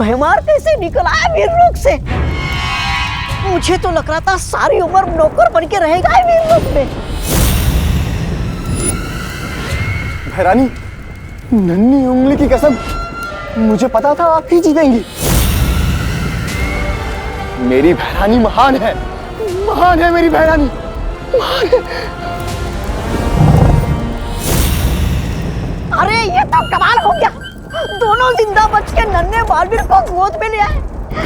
भैमार कैसे निकला है वीरलोक से? मुझे तो लग रहा था सारी उम्र नौकर बन के रहेगा ही वीरलोक में। भैरानी, नन्ही उंगली की कसम, मुझे पता था आप ही जीतेंगी। मेरी भैरानी महान है मेरी भैरानी, महान है। अरे ये तो कमाल हो गया, दोनों जिंदा बच के नन्हे बालवीर को गोद में ले आए।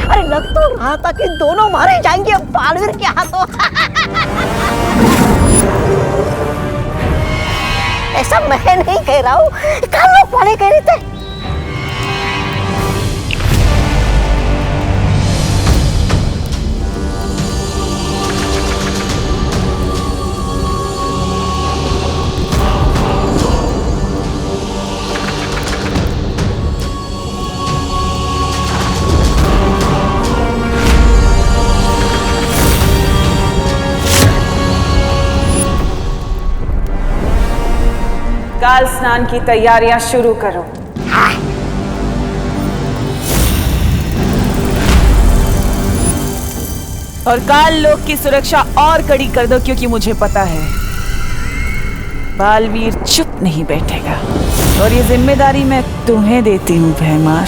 अरे लग तो रहा था कि दोनों मारे जाएंगे बालवीर के हाथों। ऐसा मैं नहीं कह रहा हूँ, कल लोग वाले कह रहे थे। काल स्नान की तैयारियां शुरू करो। और काल लोक की सुरक्षा और कड़ी कर दो, क्योंकि मुझे पता है बालवीर चुप नहीं बैठेगा। और ये जिम्मेदारी मैं तुम्हें देती हूँ भैमार।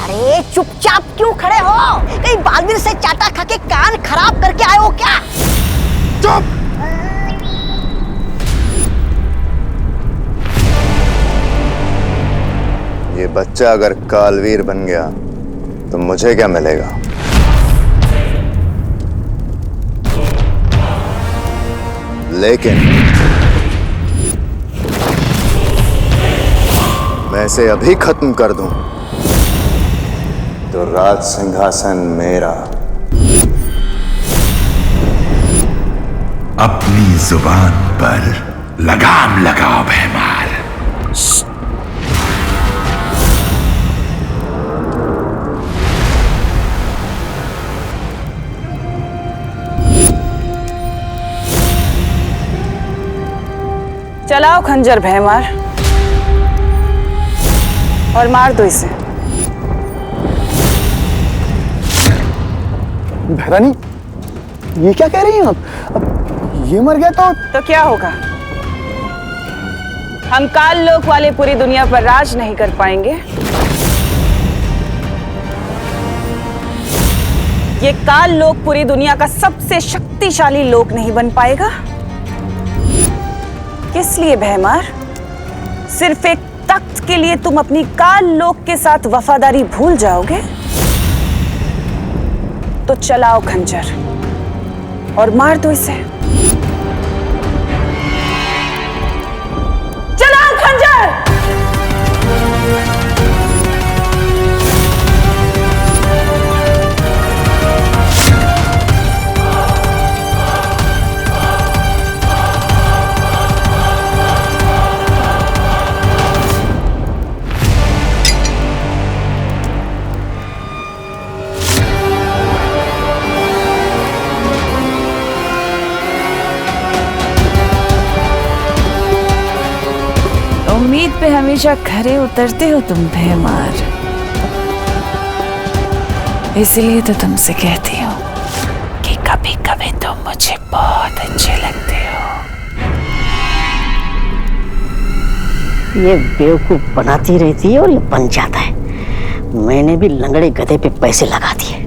अरे चुपचाप क्यों खड़े हो? कहीं बालवीर से चाटा खा के कान खराब करके आए हो क्या? चुप! ये बच्चा अगर कालवीर बन गया तो मुझे क्या मिलेगा? लेकिन मैं इसे अभी खत्म कर दूं तो राज सिंहासन मेरा। अपनी जुबान पर लगाम लगाओ भैमार। चलाओ खंजर भैमार और मार दो इसे। भैरानी, ये क्या कह रही हैं आप? अब ये मर गया तो क्या होगा? हम काल लोक वाले पूरी दुनिया पर राज नहीं कर पाएंगे। ये काल लोक पूरी दुनिया का सबसे शक्तिशाली लोक नहीं बन पाएगा। किस लिए भैमार? सिर्फ एक तख्त के लिए तुम अपनी काल लोक के साथ वफादारी भूल जाओगे? तो चलाओ खंजर और मार दो इसे। चलाओ खंजर! उम्मीद पे हमेशा खरे उतरते हो तुम भैमार, इसलिए तो तुमसे कहती हूँ कि कभी कभी तुम मुझे बहुत अच्छे लगते हो। ये बेवकूफ बनाती रहती है और ये बन जाता है। मैंने भी लंगड़े गधे पे पैसे लगा दिए।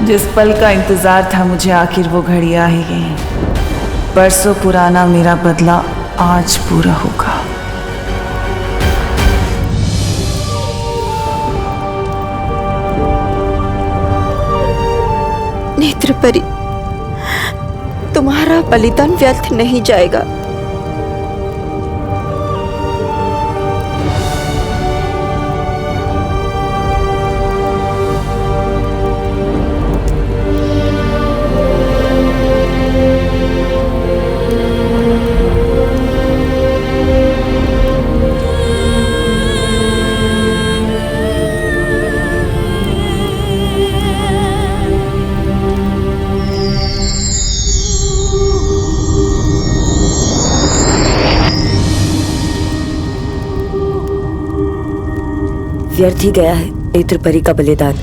जिस पल का इंतजार था मुझे, आखिर वो घड़ी आ ही गई। बरसों पुराना मेरा बदला आज पूरा होगा। नेत्रपरी, तुम्हारा बलिदान व्यर्थ नहीं जाएगा। व्यर्थ ही गया है नेत्र परी का बलिदान।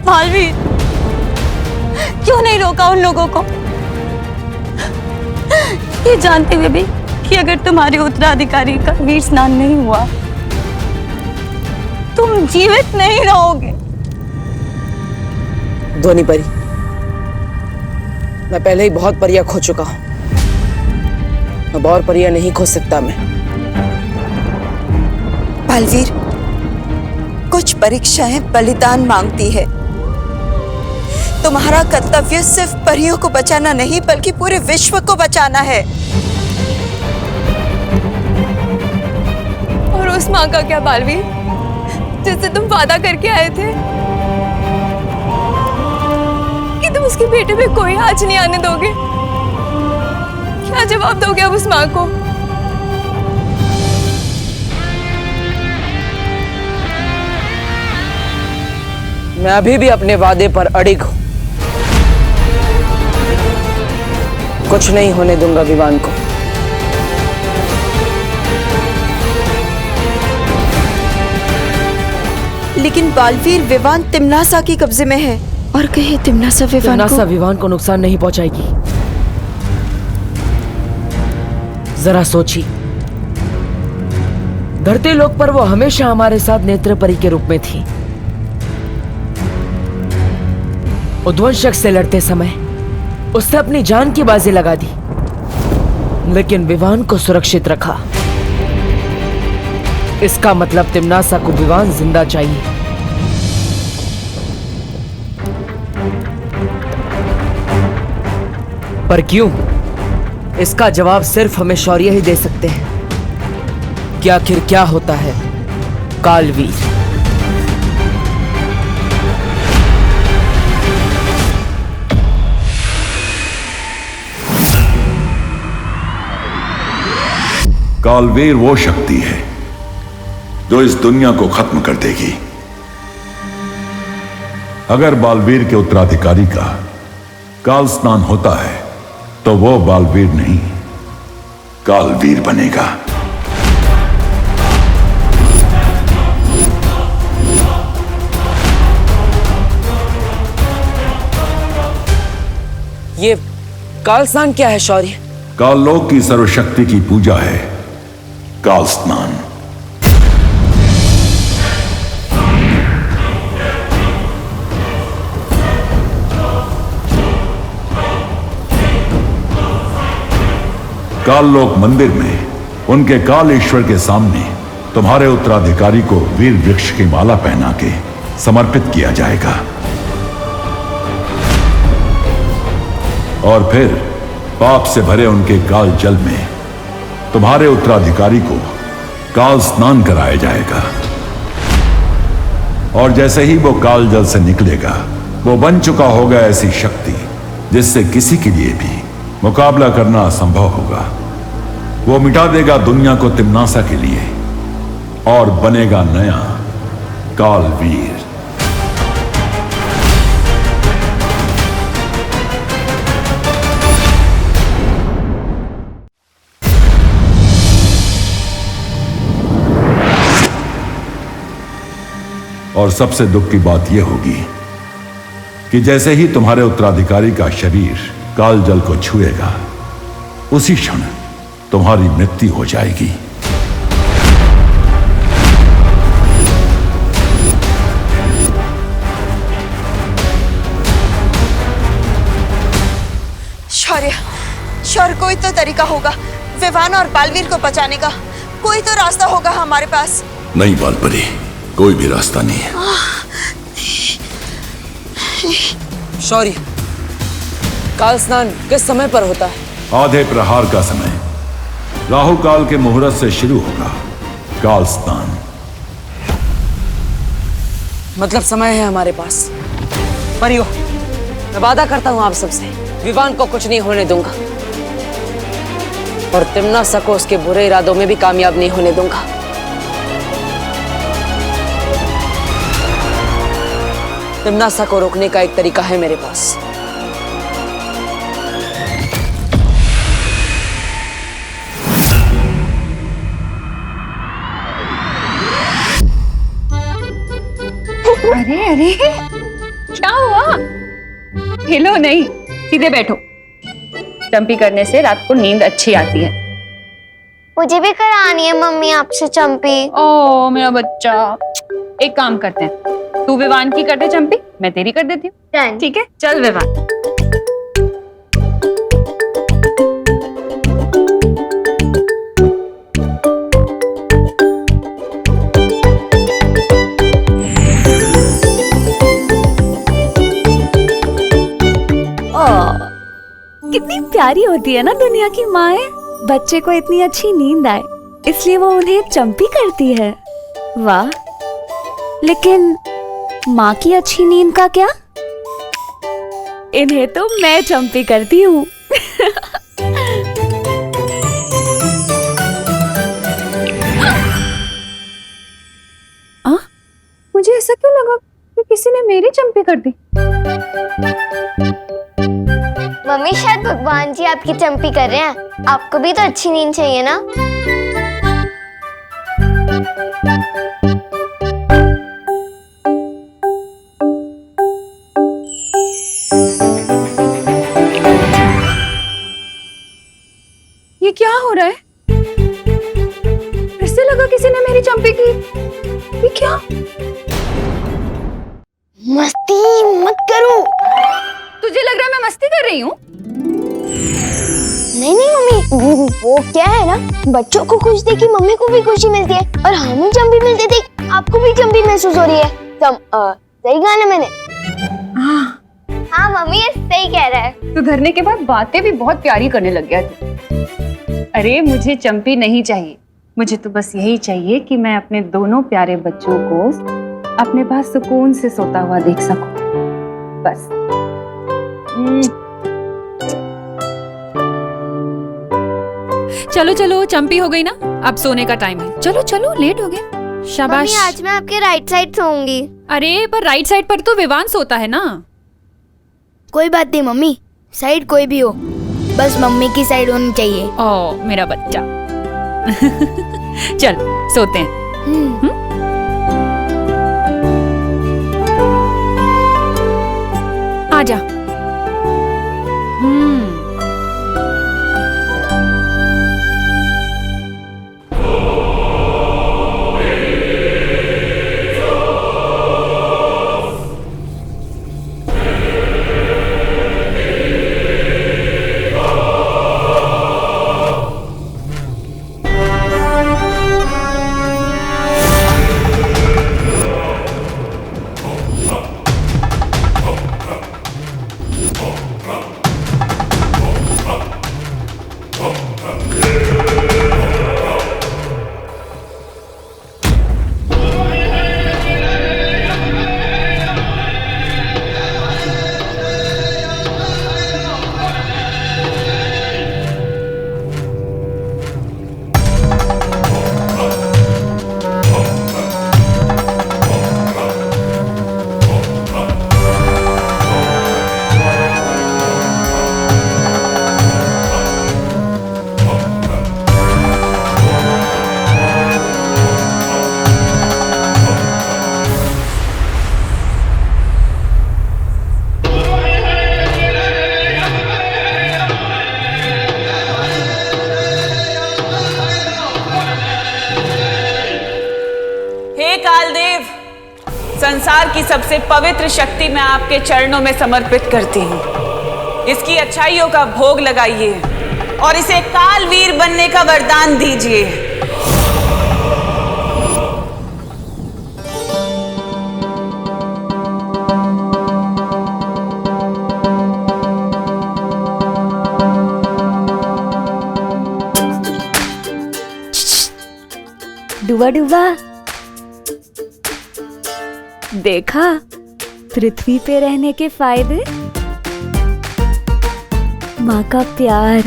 बालवीर, क्यों नहीं रोका उन लोगों को? ये जानते हुए भी कि अगर तुम्हारे उत्तराधिकारी का वीर स्नान नहीं हुआ तुम जीवित नहीं रहोगे। ध्वनि परी, मैं पहले ही बहुत परियां खो चुका हूं, अब और परियां नहीं खो सकता मैं। बालवीर, कुछ परीक्षाएं बलिदान मांगती है। तुम्हारा कर्तव्य सिर्फ परियों को बचाना नहीं बल्कि पूरे विश्व को बचाना है। और उस माँ का क्या बालवीर, जिससे तुम वादा करके आए थे कि तुम उसके बेटे में कोई आँच नहीं आने दोगे? क्या जवाब दोगे अब उस माँ को? मैं अभी भी अपने वादे पर अड़िग हूं। कुछ नहीं होने दूंगा विवान को। लेकिन बालवीर, विवान तिम्नासा के कब्जे में है और कहे तिम्नासा विवान को नुकसान नहीं पहुंचाएगी। जरा सोची, धरती लोक पर वो हमेशा हमारे साथ नेत्र परी के रूप में थी। उद्वंशक से लड़ते समय उसने अपनी जान की बाजी लगा दी, लेकिन विवान को सुरक्षित रखा। इसका मतलब तिम्नासा को विवान जिंदा चाहिए। पर क्यों? इसका जवाब सिर्फ हमें शौर्य ही दे सकते हैं कि आखिर क्या होता है कालवीर। कालवीर वो शक्ति है जो इस दुनिया को खत्म कर देगी। अगर बालवीर के उत्तराधिकारी का काल स्नान होता है तो वो बालवीर नहीं, कालवीर बनेगा। ये काल स्नान क्या है शौर्य? काललोक की सर्वशक्ति की पूजा है काल स्नान। काललोक मंदिर में उनके काल ईश्वर के सामने तुम्हारे उत्तराधिकारी को वीर वृक्ष की माला पहना के समर्पित किया जाएगा और फिर पाप से भरे उनके काल जल में तुम्हारे उत्तराधिकारी को काल स्नान कराया जाएगा। और जैसे ही वो काल जल से निकलेगा वो बन चुका होगा ऐसी शक्ति जिससे किसी के लिए भी मुकाबला करना असंभव होगा। वो मिटा देगा दुनिया को तिम्नासा के लिए और बनेगा नया कालवीर। और सबसे दुख की बात यह होगी कि जैसे ही तुम्हारे उत्तराधिकारी का शरीर काल जल को छुएगा उसी क्षण तुम्हारी मृत्यु हो जाएगी। शौर्य, कोई तो तरीका होगा विवान और बालवीर को बचाने का। कोई तो रास्ता होगा हमारे पास। नहीं बालपरी, कोई भी रास्ता नहीं है। शौर्य, काल स्नान किस समय पर होता है? आधे प्रहार का समय राहु काल के मुहूर्त से शुरू होगा काल स्नान। मतलब समय है हमारे पास। परियो, मैं वादा करता हूं आप सबसे, विवान को कुछ नहीं होने दूंगा और तिम्नासा को उसके बुरे इरादों में भी कामयाब नहीं होने दूंगा। तिम्नासा को रोकने का एक तरीका है मेरे पास। अरे क्या हुआ? हिलो नहीं, सीधे बैठो। चंपी करने से रात को नींद अच्छी आती है। मुझे भी करानी है मम्मी आपसे चंपी। ओ मेरा बच्चा, एक काम करते हैं, तू विवान की कर दे चंपी, मैं तेरी कर देती हूँ। ठीक है, चल विवान। कितनी प्यारी होती है ना दुनिया की माएं। बच्चे को इतनी अच्छी नींद आए इसलिए वो उन्हें चंपी करती है। वाह, लेकिन माँ की अच्छी नींद का क्या? इन्हें तो मैं चंपी करती हूँ। मुझे ऐसा क्यों लगा कि किसी ने मेरी चंपी कर दी? मम्मी शायद भगवान जी आपकी चंपी कर रहे हैं। आपको भी तो अच्छी नींद चाहिए ना। ये क्या हो रहा है? फिर से लगा किसी ने मेरी चंपी की। ये क्या? मस्ती मत करो। तुझे लग रहा है मैं मस्ती कर रही हूँ? नहीं नहीं मम्मी, वो क्या है ना, बच्चों को खुश देख के मम्मी को भी खुशी मिलती है और हमें चंपी मिलती देख आपको भी चंपी महसूस हो रही है। सही कहा ना मैंने? हाँ मम्मी, ये सही कह रहा है। सुधरने के बाद बातें भी बहुत प्यारी करने लग गया तू। अरे मुझे चंपी नहीं चाहिए, मुझे तो बस यही चाहिए कि मैं अपने दोनों प्यारे बच्चों को अपने पास सुकून से सोता हुआ देख सकूं, बस। चलो चलो, चंपी हो गई ना, अब सोने का टाइम है। चलो चलो, लेट हो गए। शाबाश। मम्मी आज मैं आपके राइट साइड सोऊंगी। अरे पर राइट साइड पर तो विवान सोता है ना। कोई बात नहीं मम्मी, साइड कोई भी हो, बस मम्मी की साइड होनी चाहिए। ओ मेरा बच्चा। चल सोते हैं। आजा। कालदेव, संसार की सबसे पवित्र शक्ति मैं आपके चरणों में समर्पित करती हूँ। इसकी अच्छाइयों का भोग लगाइए और इसे कालवीर बनने का वरदान दीजिए। डुबा डुबा, देखा पृथ्वी पे रहने के फायदे? माँ का प्यार,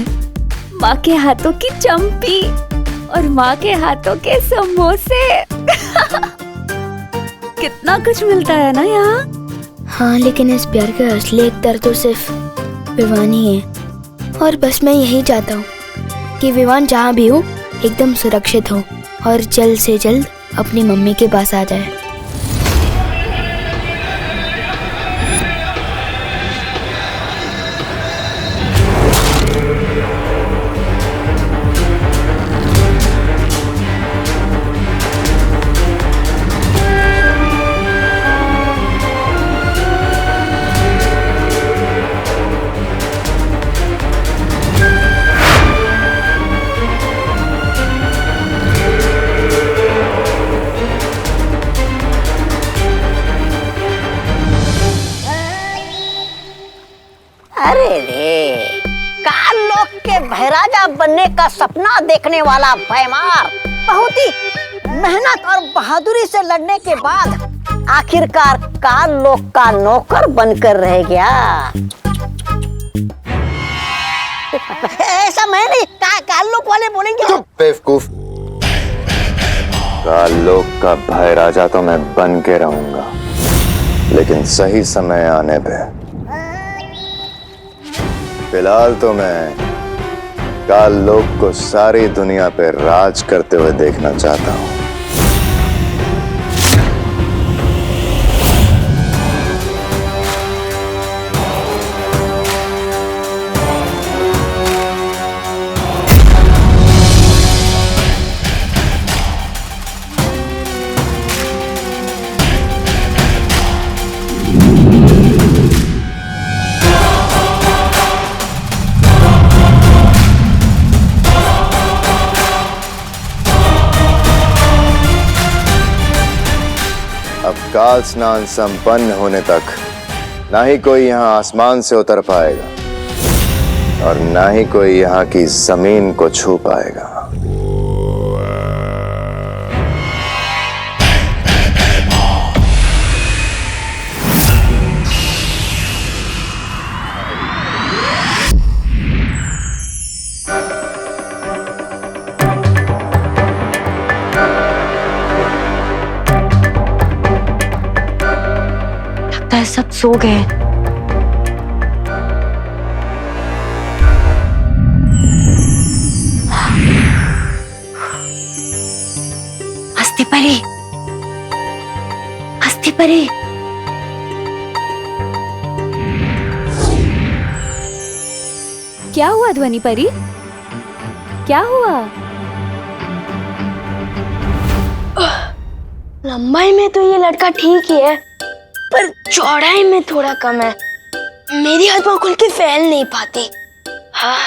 माँ के हाथों की चंपी और माँ के हाथों के समोसे। कितना कुछ मिलता है ना यहाँ। हाँ, लेकिन इस प्यार का असली एकतर तो सिर्फ विवान ही है। और बस मैं यही चाहता हूँ कि विवान जहाँ भी हो एकदम सुरक्षित हो और जल्द से जल्द अपनी मम्मी के पास आ जाए। रे, काल लोक के भैराजा बनने का सपना देखने वाला भैमार बहुत ही मेहनत और बहादुरी से लड़ने के बाद आखिरकार काल लोक का नौकर बनकर रह गया। ऐसा मैं नहीं, काल लोक वाले बोलेंगे। बेवकूफ, काल लोक का भाई राजा तो मैं बन के रहूंगा, लेकिन सही समय आने पे। फिलहाल तो मैं काल लोक को सारी दुनिया पे राज करते हुए देखना चाहता हूं। अब काल स्नान संपन्न होने तक ना ही कोई यहाँ आसमान से उतर पाएगा और ना ही कोई यहाँ की जमीन को छू पाएगा। सब सो गए। हस्ती परी, हस्ती परी, क्या हुआ ध्वनि परी? क्या हुआ? लंबाई में तो ये लड़का ठीक ही है, पर चौड़ाई में थोड़ा कम है। मेरी आत्मा खुल के फैल नहीं पाती। हाँ।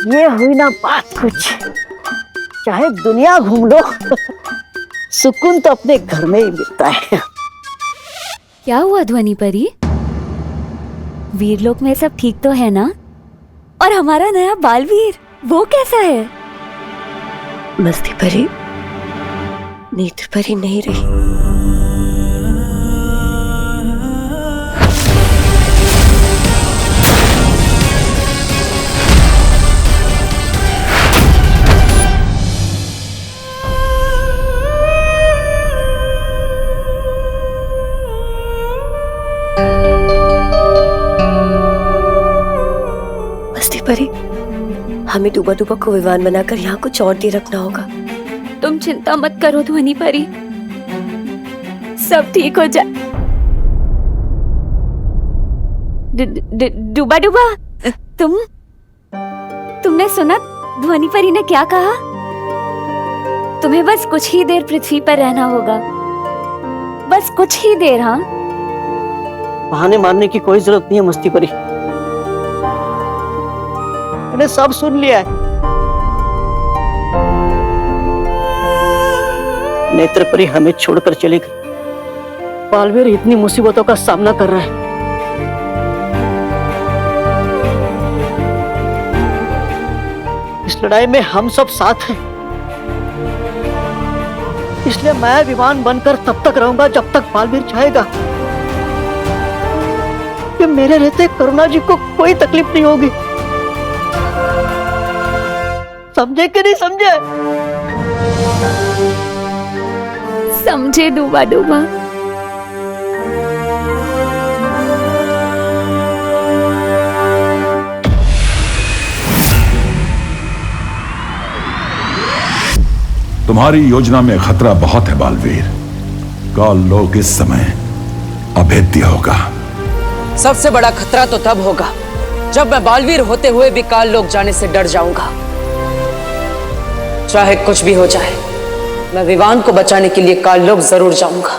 ये हुई ना बात कुछ। चाहे दुनिया घूम लो, सुकून तो अपने घर में ही मिलता है। क्या हुआ ध्वनि परी? वीरलोक में सब ठीक तो है ना? और हमारा नया बालवीर, वो कैसा है? मस्ती परी नेत्र परी नहीं रही। परी, हमें डूबा डूबा को विमान बनाकर यहाँ कुछ और देर रखना होगा। तुम चिंता मत करो ध्वनि परी, सब ठीक हो जाए। डूबा डूबा, तुमने सुना ध्वनि परी ने क्या कहा? तुम्हें बस कुछ ही देर पृथ्वी पर रहना होगा, बस कुछ ही देर। हाँ, बहाने मारने की कोई जरूरत नहीं है मस्ती परी, मैंने सब सुन लिया है। नेत्र परी हमें छोड़कर चली गई। बालवीर इतनी मुसीबतों का सामना कर रहा है। इस लड़ाई में हम सब साथ हैं, इसलिए मैं विमान बनकर तब तक रहूंगा जब तक बालवीर चाहेगा। कि मेरे रहते करुणा जी को कोई तकलीफ नहीं होगी। समझे कि नहीं समझे? समझे डूबा डूबा। तुम्हारी योजना में खतरा बहुत है बालवीर। काल लोक इस समय अभेद्य होगा। सबसे बड़ा खतरा तो तब होगा जब मैं बालवीर होते हुए भी काल लोक जाने से डर जाऊंगा। चाहे कुछ भी हो जाए, मैं विवान को बचाने के लिए काल लोक जरूर जाऊंगा।